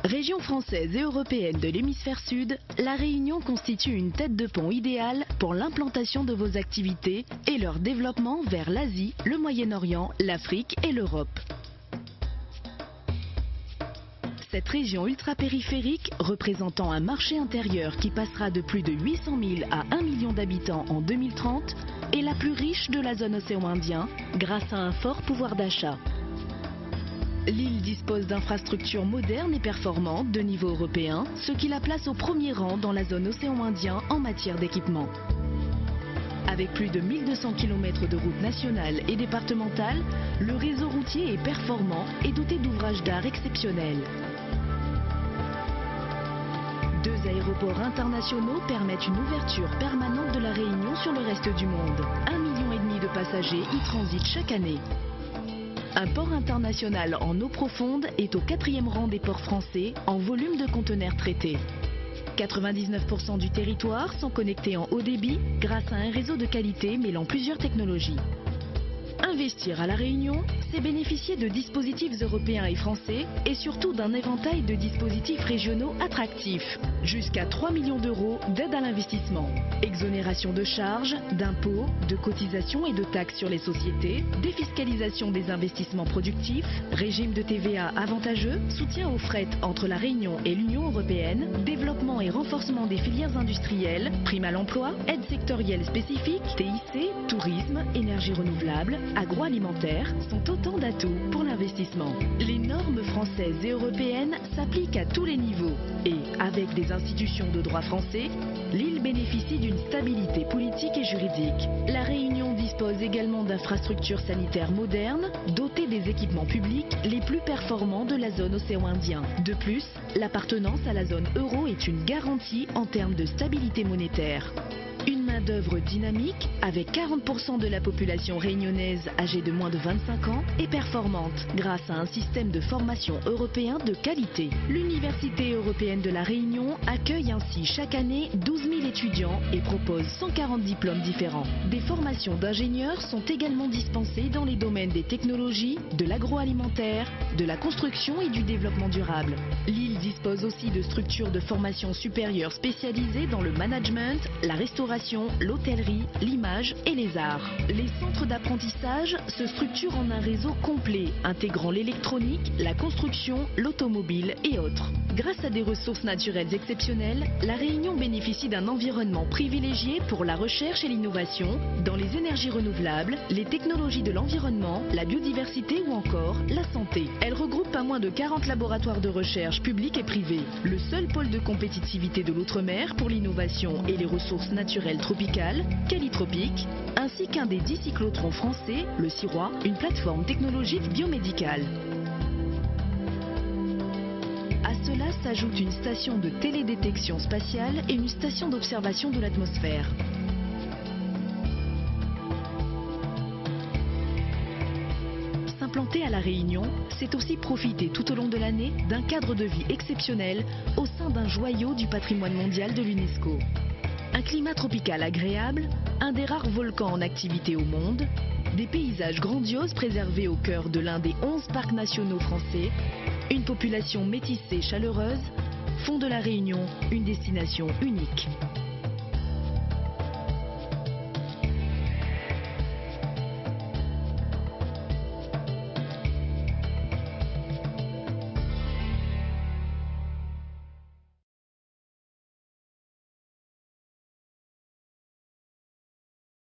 Région française et européenne de l'hémisphère sud, la Réunion constitue une tête de pont idéale pour l'implantation de vos activités et leur développement vers l'Asie, le Moyen-Orient, l'Afrique et l'Europe. Cette région ultra-périphérique, représentant un marché intérieur qui passera de plus de 800 000 à 1 million d'habitants en 2030, est la plus riche de la zone océan Indien grâce à un fort pouvoir d'achat. L'île dispose d'infrastructures modernes et performantes de niveau européen, ce qui la place au premier rang dans la zone océan Indien en matière d'équipement. Avec plus de 1200 km de routes nationales et départementales, le réseau routier est performant et doté d'ouvrages d'art exceptionnels. 2 aéroports internationaux permettent une ouverture permanente de la Réunion sur le reste du monde. 1,5 million de passagers y transitent chaque année. Un port international en eau profonde est au 4e rang des ports français en volume de conteneurs traités. 99% du territoire sont connectés en haut débit grâce à un réseau de qualité mêlant plusieurs technologies. Investir à La Réunion, c'est bénéficier de dispositifs européens et français et surtout d'un éventail de dispositifs régionaux attractifs. Jusqu'à 3 millions d'euros d'aide à l'investissement. Exonération de charges, d'impôts, de cotisations et de taxes sur les sociétés, défiscalisation des investissements productifs, régime de TVA avantageux, soutien au fret entre La Réunion et l'Union européenne, développement et renforcement des filières industrielles, prime à l'emploi, aide sectorielle spécifique, TIC, tourisme, énergie renouvelable, agroalimentaire sont autant d'atouts pour l'investissement. Les normes françaises et européennes s'appliquent à tous les niveaux et, avec des institutions de droit français, l'île bénéficie d'une stabilité politique et juridique. La Réunion dispose également d'infrastructures sanitaires modernes, dotées des équipements publics les plus performants de la zone océan Indien. De plus, l'appartenance à la zone euro est une garantie en termes de stabilité monétaire. Une main-d'œuvre dynamique, avec 40% de la population réunionnaise âgée de moins de 25 ans, est performante grâce à un système de formation européen de qualité. L'Université européenne de la Réunion accueille ainsi chaque année 12 000 étudiants et propose 140 diplômes différents. Des formations d'ingénieurs sont également dispensées dans les domaines des technologies, de l'agroalimentaire, de la construction et du développement durable. L'île dispose aussi de structures de formation supérieure spécialisées dans le management, la restauration, l'hôtellerie, l'image et les arts. Les centres d'apprentissage se structurent en un réseau complet, intégrant l'électronique, la construction, l'automobile et autres. Grâce à des ressources naturelles exceptionnelles, la Réunion bénéficie d'un environnement privilégié pour la recherche et l'innovation dans les énergies renouvelables, les technologies de l'environnement, la biodiversité ou encore la santé. Elle regroupe pas moins de 40 laboratoires de recherche publics et privés, le seul pôle de compétitivité de l'outre-mer pour l'innovation et les ressources naturelles tropicales, Calitropique, ainsi qu'un des 10 cyclotrons français, le Sirois, une plateforme technologique biomédicale. À cela s'ajoute une station de télédétection spatiale et une station d'observation de l'atmosphère. S'implanter à La Réunion, c'est aussi profiter tout au long de l'année d'un cadre de vie exceptionnel au sein d'un joyau du patrimoine mondial de l'UNESCO. Un climat tropical agréable, un des rares volcans en activité au monde, des paysages grandioses préservés au cœur de l'un des 11 parcs nationaux français, une population métissée chaleureuse font de La Réunion une destination unique.